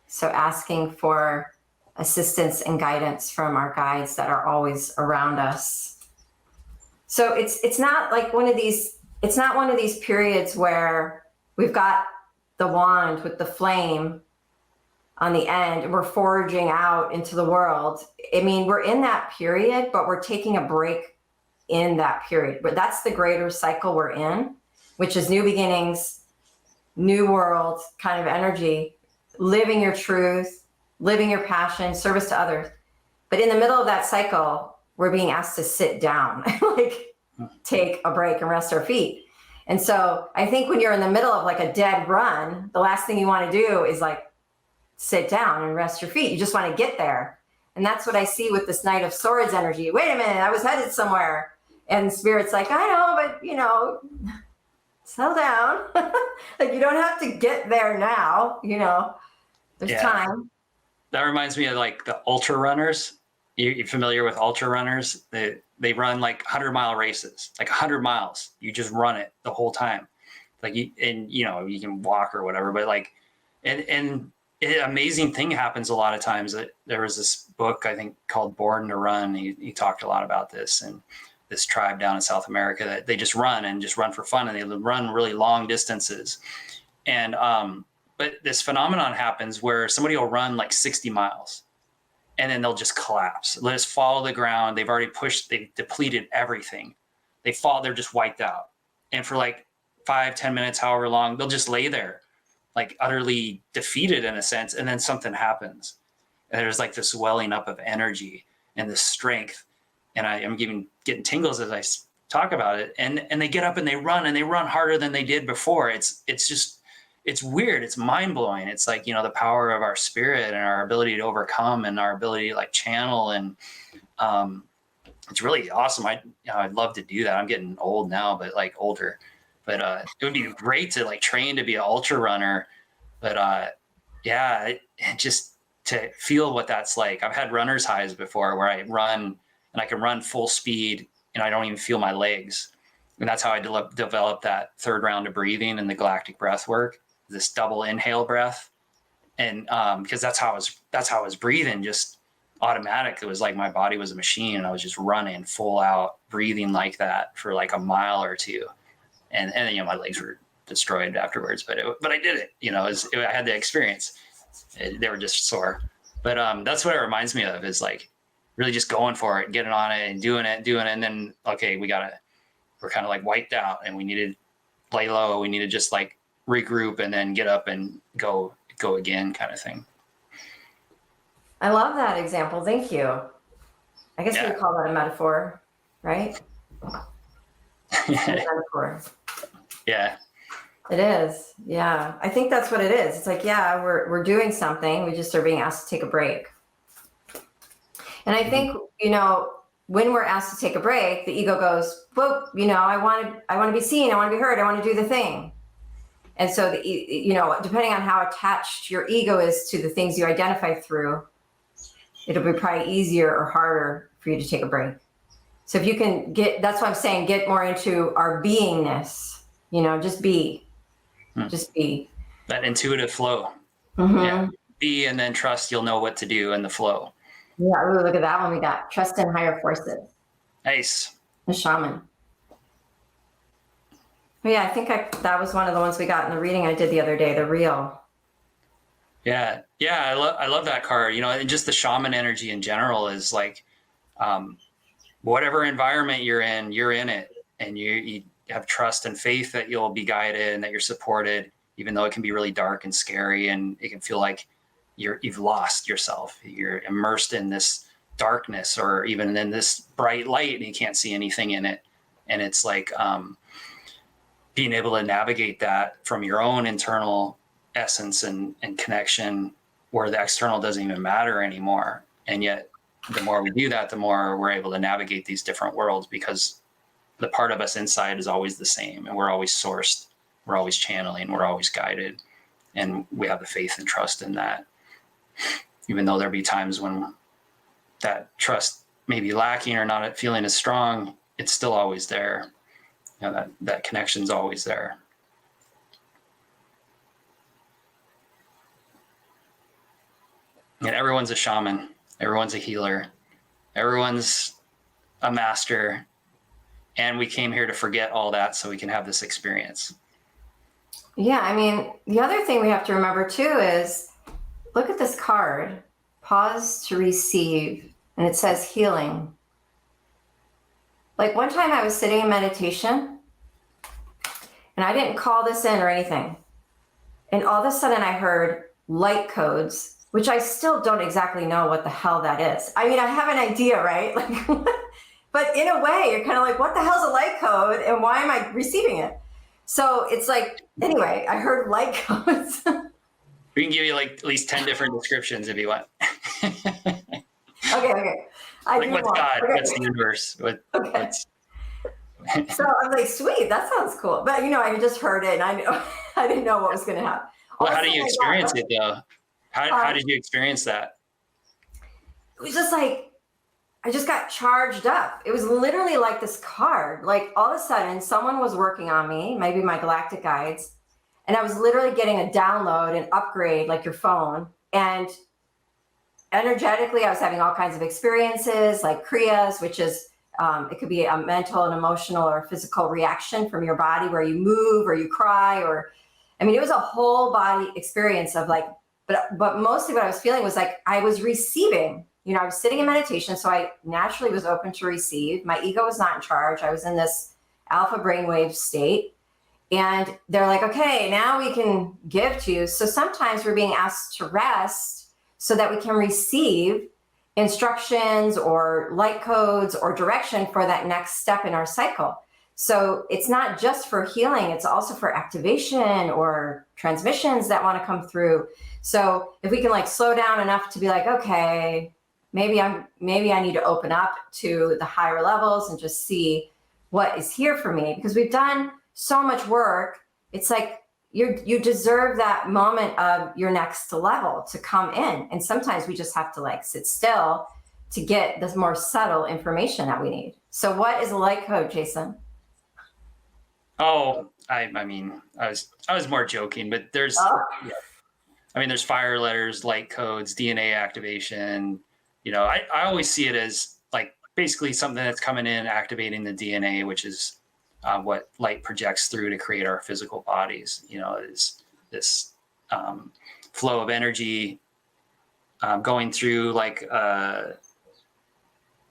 So asking for assistance and guidance from our guides that are always around us. So it's not like one of these periods where we've got the wand with the flame on the end and we're forging out into the world. I mean, we're in that period, but we're taking a break in that period. But that's the greater cycle we're in, which is new beginnings, new world kind of energy, living your truth, living your passion, service to others. But in the middle of that cycle, we're being asked to sit down, like take a break and rest our feet. And so I think when you're in the middle of like a dead run, the last thing you want to do is like sit down and rest your feet. You just want to get there. And that's what I see with this Knight of Swords energy. Wait a minute, I was headed somewhere. And Spirit's like, I know, but settle down. Like you don't have to get there now, there's time. That reminds me of like the ultra runners. You're familiar with ultra runners? They run like 100-mile races, like 100 miles. You just run it the whole time. Like you can walk or whatever, but like, and an amazing thing happens a lot of times. That there was this book, I think, called Born to Run. He talked a lot about this, and this tribe down in South America that they just run for fun, and they run really long distances. And, but this phenomenon happens where somebody will run like 60 miles and then they'll just collapse. They'll just fall to the ground. They've depleted everything. They fall, they're just wiped out. And for like 5-10 minutes, however long, they'll just lay there, like utterly defeated in a sense. And then something happens. And there's like this welling up of energy and this strength. And I am getting tingles as I talk about it. And they get up and they run harder than they did before. It's weird. It's mind blowing. It's like, the power of our spirit and our ability to overcome and our ability to like channel. And it's really awesome. I'd love to do that. I'm getting old now, but like older, but it would be great to like train to be an ultra runner. But just to feel what that's like. I've had runner's highs before where I run and I can run full speed and I don't even feel my legs. And that's how I developed that third round of breathing and the galactic breath work, this double inhale breath. And because that's how I was breathing, just automatic. It was like my body was a machine and I was just running full out, breathing like that for like a mile or two. And my legs were destroyed afterwards, but I did it, I had the experience. They were just sore. But that's what it reminds me of, is like really just going for it, getting on it and doing it. And then, okay, we're kind of like wiped out and we need to lay low. We need to just like regroup and then get up and go again, kind of thing. I love that example. Thank you. I guess we would call that a metaphor, right? Metaphor. Yeah. It is. Yeah. I think that's what it is. It's like, yeah, we're doing something. We just are being asked to take a break. And I think, when we're asked to take a break, the ego goes, well, I want to be seen. I want to be heard. I want to do the thing. And so, depending on how attached your ego is to the things you identify through, it'll be probably easier or harder for you to take a break. So if you can that's what I'm saying, get more into our beingness, just be. Just be. That intuitive flow. Mm-hmm. Yeah. Be, and then trust you'll know what to do in the flow. Yeah, ooh, look at that one we got. Trust in higher forces. Nice. The shaman. But yeah, I think that was one of the ones we got in the reading I did the other day, the real. Yeah. Yeah. I love that card, and just the shaman energy in general is like, whatever environment you're in it, and you have trust and faith that you'll be guided and that you're supported, even though it can be really dark and scary, and it can feel like you've lost yourself. You're immersed in this darkness, or even in this bright light, and you can't see anything in it. And it's like being able to navigate that from your own internal essence and connection, where the external doesn't even matter anymore. And yet, the more we do that, the more we're able to navigate these different worlds, because the part of us inside is always the same, and we're always sourced, we're always channeling, we're always guided, and we have the faith and trust in that. Even though there'll be times when that trust may be lacking or not feeling as strong, it's still always there. That connection's always there. And everyone's a shaman. Everyone's a healer. Everyone's a master. And we came here to forget all that so we can have this experience. Yeah, I mean, the other thing we have to remember too is, look at this card, pause to receive, and it says healing. Like one time I was sitting in meditation, and I didn't call this in or anything. And all of a sudden I heard light codes, which I still don't exactly know what the hell that is. I mean, I have an idea, right? Like, but in a way, you're kind of like, what the hell's a light code, and why am I receiving it? So it's like, anyway, I heard light codes. We can give you like at least 10 different descriptions if you want. Okay. What's God? Okay. What's the universe? So I'm like, sweet, that sounds cool. But I just heard it, and I didn't know what was going to happen. Well, how do you experience it though? How did you experience that? It was just like, I just got charged up. It was literally like this card. Like all of a sudden, someone was working on me, maybe my galactic guides, and I was literally getting a download, an upgrade, like your phone. And energetically, I was having all kinds of experiences, like kriyas, which is it could be a mental and emotional or physical reaction from your body where you move or you cry, it was a whole body experience of like, but mostly what I was feeling was like I was receiving. I was sitting in meditation, so I naturally was open to receive. My ego was not in charge. I was in this alpha brainwave state. And they're like, okay, now we can give to you. So sometimes we're being asked to rest so that we can receive instructions or light codes or direction for that next step in our cycle. So it's not just for healing, it's also for activation or transmissions that want to come through. So if we can like slow down enough to be like, okay, maybe I need to open up to the higher levels and just see what is here for me, because we've done so much work. It's like you deserve that moment of your next level to come in. And sometimes we just have to like sit still to get this more subtle information that we need. So what is a light code, Jason? Oh, I was more joking, but there's there's fire letters, light codes, DNA activation. I always see it as like basically something that's coming in, activating the DNA, which is what light projects through to create our physical bodies. Is this flow of energy going through like kind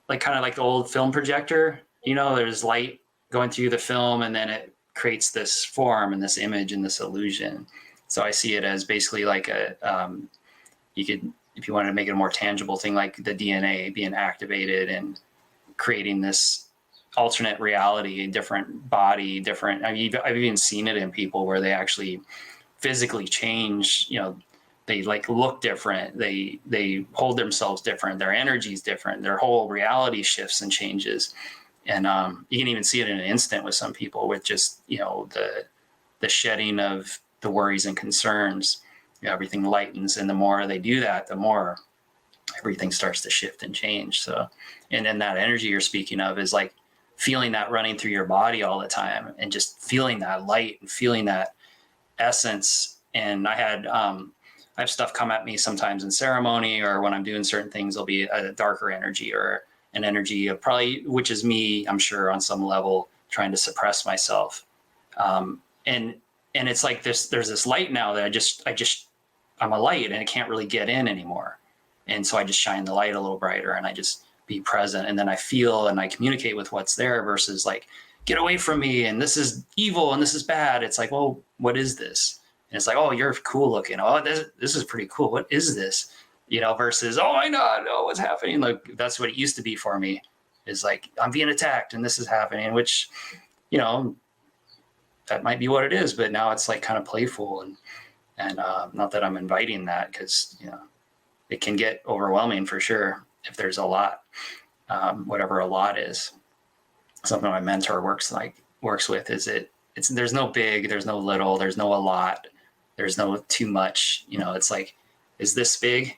of like the old film projector. There's light going through the film, and then it creates this form and this image and this illusion. So I see it as basically like you could, if you wanted to make it a more tangible thing, like the DNA being activated and creating this alternate reality, different body, different. I've even seen it in people where they actually physically change. You know, they like look different. They hold themselves different. Their energy is different. Their whole reality shifts and changes. And you can even see it in an instant with some people, with just, you know, the shedding of the worries and concerns. You know, everything lightens, and the more they do that, the more everything starts to shift and change. So, and then that energy you're speaking of is like feeling that running through your body all the time, and just feeling that light and feeling that essence. And I have stuff come at me sometimes in ceremony, or when I'm doing certain things, there'll be a darker energy, or an energy of probably, which is me, I'm sure, on some level, trying to suppress myself. And it's like there's this light now that I'm a light, and it can't really get in anymore. And so I just shine the light a little brighter, and I just be present. And then I feel and I communicate with what's there, versus like, get away from me, and this is evil and this is bad. It's like, well, what is this? And it's like, oh, you're cool looking. Oh, this is pretty cool. What is this? You know, versus, oh my God, oh, what's happening? Like, that's what it used to be for me, is like, I'm being attacked and this is happening, which, you know, that might be what it is, but now it's like kind of playful, and not that I'm inviting that, because, you know, it can get overwhelming for sure if there's a lot, whatever a lot is. Something my mentor works with is it's there's no big, there's no little, there's no a lot, there's no too much. You know, it's like, is this big?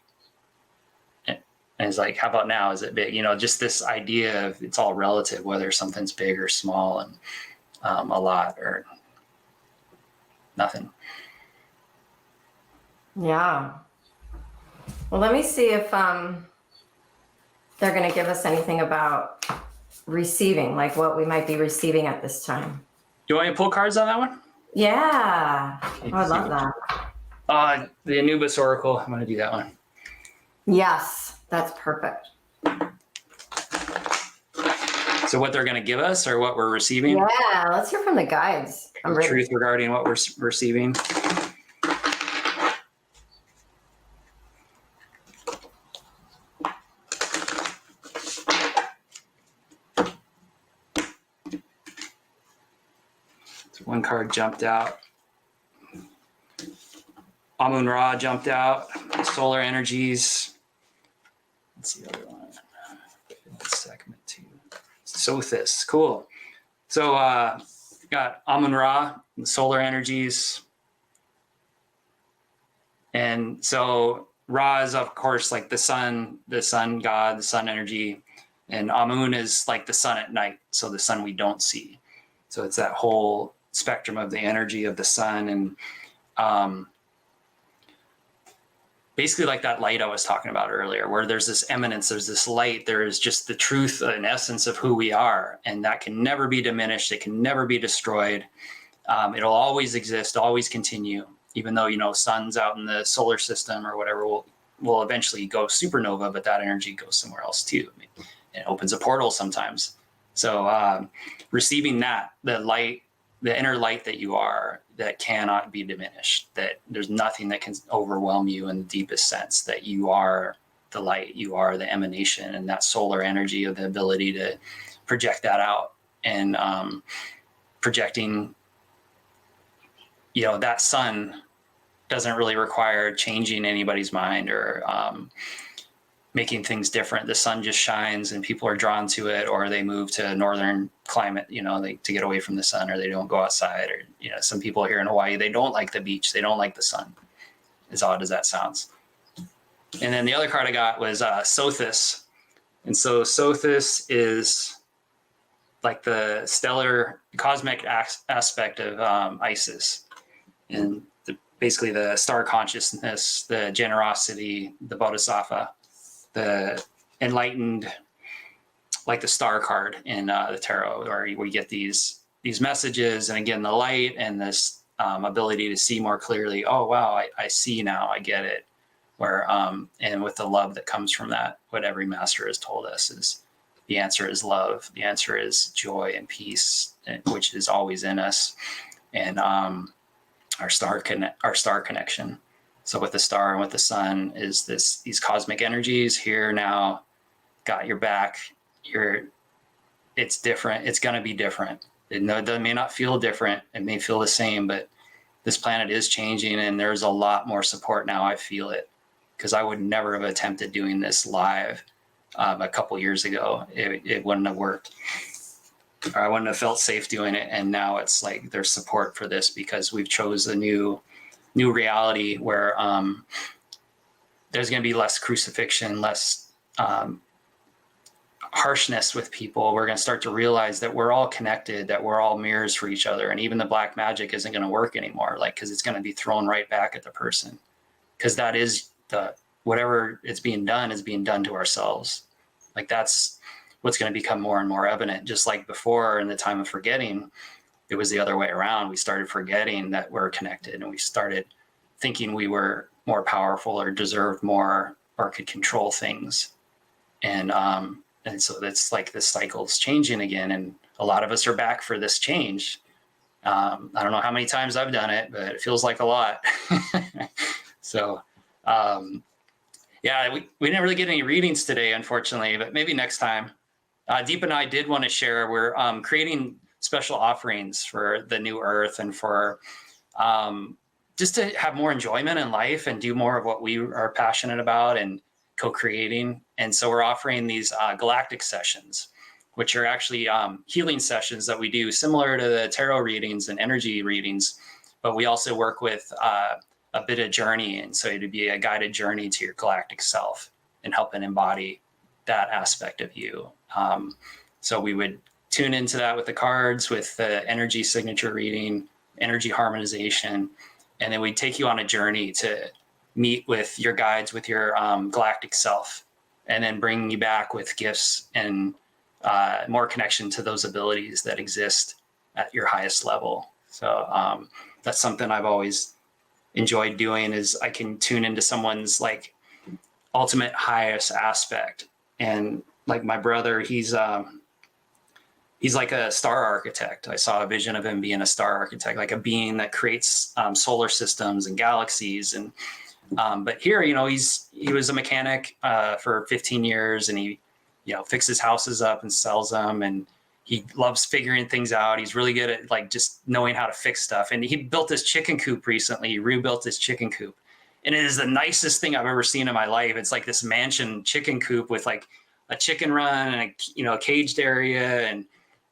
And it's like, how about now? Is it big? You know, just this idea of it's all relative, whether something's big or small, and a lot or nothing. Yeah. Well, let me see if they're going to give us anything about receiving, like what we might be receiving at this time. Do you want me to pull cards on that one? Yeah. Oh, I love that. The Anubis Oracle. I'm going to do that one. Yes, that's perfect. So what they're going to give us, or what we're receiving? Yeah, let's hear from the guides. I'm ready. Truth regarding what we're receiving. So one card jumped out. Amun-Ra jumped out. Solar energies. Let's see the other one. Segment 2. Sothis. Cool. So got Amun-Ra, the solar energies. And so Ra is, of course, like the sun god, the sun energy. And Amun is like the sun at night, so the sun we don't see. So it's that whole spectrum of the energy of the sun. And basically like that light I was talking about earlier, where there's this eminence, there's this light, there is just the truth and essence of who we are. And that can never be diminished. It can never be destroyed. It'll always exist, always continue, even though, you know, suns out in the solar system or whatever will eventually go supernova, but that energy goes somewhere else too. I mean, it opens a portal sometimes. So receiving that, the light, the inner light that you are, that cannot be diminished, that there's nothing that can overwhelm you in the deepest sense, that you are the light, you are the emanation, and that solar energy of the ability to project that out, and projecting, you know, that sun doesn't really require changing anybody's mind or making things different. The sun just shines and people are drawn to it, or they move to northern climate, you know, to get away from the sun, or they don't go outside, or, you know, some people here in Hawaii, they don't like the beach. They don't like the sun, as odd as that sounds. And then the other card I got was Sothis. And so Sothis is like the stellar cosmic aspect of Isis, and basically the star consciousness, the generosity, the bodhisattva, the enlightened, like the star card in the tarot, where we get these messages, and again, the light and this ability to see more clearly. Oh, wow, I see now, I get it. Where and with the love that comes from that, what every master has told us is the answer is love. The answer is joy and peace, which is always in us, and our star connection. So with the star and with the sun is these cosmic energies here now, got your back. it's different. It's going to be different. It may not feel different. It may feel the same, but this planet is changing, and there's a lot more support now. I feel it, because I would never have attempted doing this live a couple years ago. It wouldn't have worked. Or I wouldn't have felt safe doing it. And now it's like there's support for this because we've chose a new reality where there's going to be less crucifixion, less harshness with people. We're going to start to realize that we're all connected, that we're all mirrors for each other. And even the black magic isn't going to work anymore, like, because it's going to be thrown right back at the person. Because that is whatever it's being done is being done to ourselves. Like, that's what's going to become more and more evident. Just like before, in the time of forgetting, it was the other way around. We started forgetting that we're connected, and we started thinking we were more powerful or deserved more or could control things. And so that's like this cycle's changing again. And a lot of us are back for this change. I don't know how many times I've done it, but it feels like a lot. So, yeah, we didn't really get any readings today, unfortunately, but maybe next time. Deep and I did want to share, we're creating special offerings for the new earth and for just to have more enjoyment in life and do more of what we are passionate about and co-creating. And so we're offering these galactic sessions, which are actually healing sessions that we do similar to the tarot readings and energy readings, but we also work with a bit of journey. And so it'd be a guided journey to your galactic self and helping embody that aspect of you. So we would tune into that with the cards, with the energy signature reading, energy harmonization, and then we'd take you on a journey to meet with your guides, with your galactic self, and then bring you back with gifts and more connection to those abilities that exist at your highest level. So that's something I've always enjoyed doing, is I can tune into someone's like ultimate highest aspect. And like my brother, he's like a star architect. I saw a vision of him being a star architect, like a being that creates solar systems and galaxies. And but here, he was a mechanic for 15 years, and he, fixes houses up and sells them, and he loves figuring things out. He's really good at like just knowing how to fix stuff. And he built this chicken coop recently. He rebuilt this chicken coop, and it is the nicest thing I've ever seen in my life. It's like this mansion chicken coop with like a chicken run and a caged area and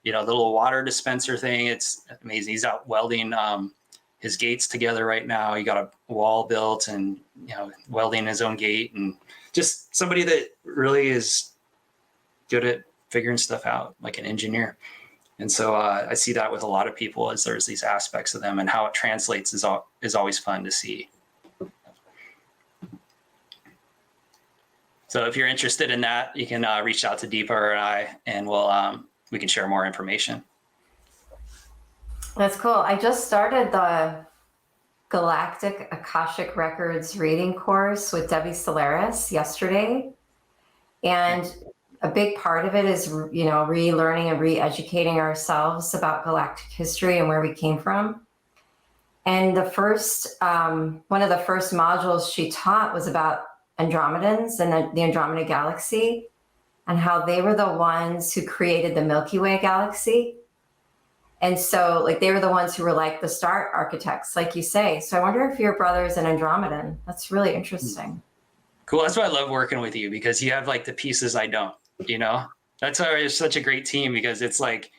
the little water dispenser thing. It's amazing. He's out welding his gates together right now. He got a wall built and welding his own gate, and just somebody that really is good at figuring stuff out, like an engineer. And so I see that with a lot of people, as there's these aspects of them, and how it translates is always fun to see. So if you're interested in that, you can reach out to Deepa or I, and we can share more information. That's cool. I just started the Galactic Akashic Records reading course with Debbie Solaris yesterday. And a big part of it is, relearning and re-educating ourselves about galactic history and where we came from. And the first, one of the first modules she taught was about Andromedans and the Andromeda Galaxy, and how they were the ones who created the Milky Way galaxy. And so like they were the ones who were like the star architects, like you say. So I wonder if your brother is an Andromedan. That's really interesting. Cool. That's why I love working with you, because you have like the pieces I don't, that's why it's such a great team, because it's like,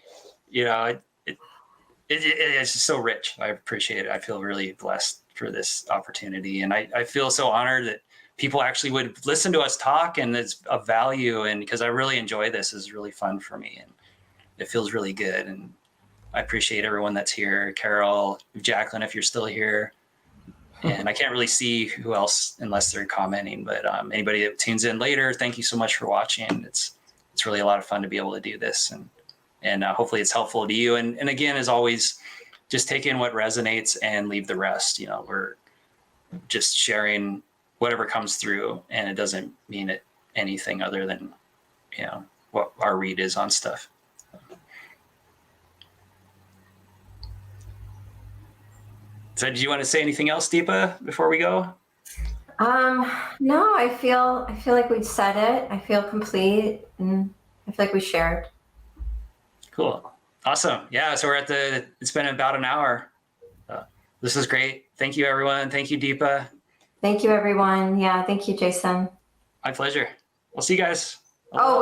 it's just so rich. I appreciate it. I feel really blessed for this opportunity. And I feel so honored that people actually would listen to us talk, and it's of value. And because I really enjoy this, is really fun for me, and it feels really good. And I appreciate everyone that's here. Carol, Jacqueline, if you're still here. And I can't really see who else unless they're commenting, but anybody that tunes in later, thank you so much for watching. It's really a lot of fun to be able to do this, and hopefully it's helpful to you. And again, as always, just take in what resonates and leave the rest. We're just sharing whatever comes through, and it doesn't mean anything other than, what our read is on stuff. So do you want to say anything else, Deepa, before we go? No, I feel like we said it. I feel complete, and I feel like we shared. Cool. Awesome. Yeah. So it's been about an hour. This is great. Thank you, everyone. Thank you, Deepa. Thank you, everyone. Yeah, thank you, Jason. My pleasure. We'll see you guys. Oh,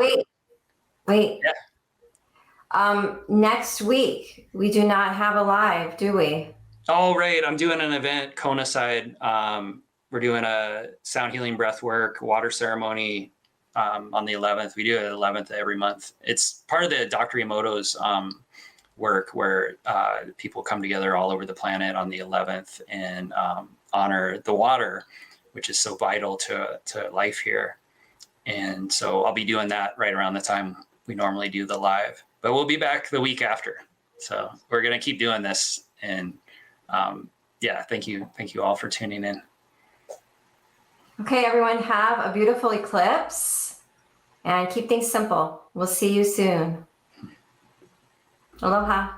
wait. Yeah. Next week, we do not have a live, do we? Oh, right. I'm doing an event, Kona side. We're doing a sound healing breath work, water ceremony on the 11th. We do it 11th every month. It's part of the Dr. Emoto's work where people come together all over the planet on the 11th and honor the water, which is so vital to life here. And so I'll be doing that right around the time we normally do the live, but we'll be back the week after. So we're going to keep doing this. And yeah, thank you all for tuning in. Okay, everyone, have a beautiful eclipse and keep things simple. We'll see you soon. Aloha.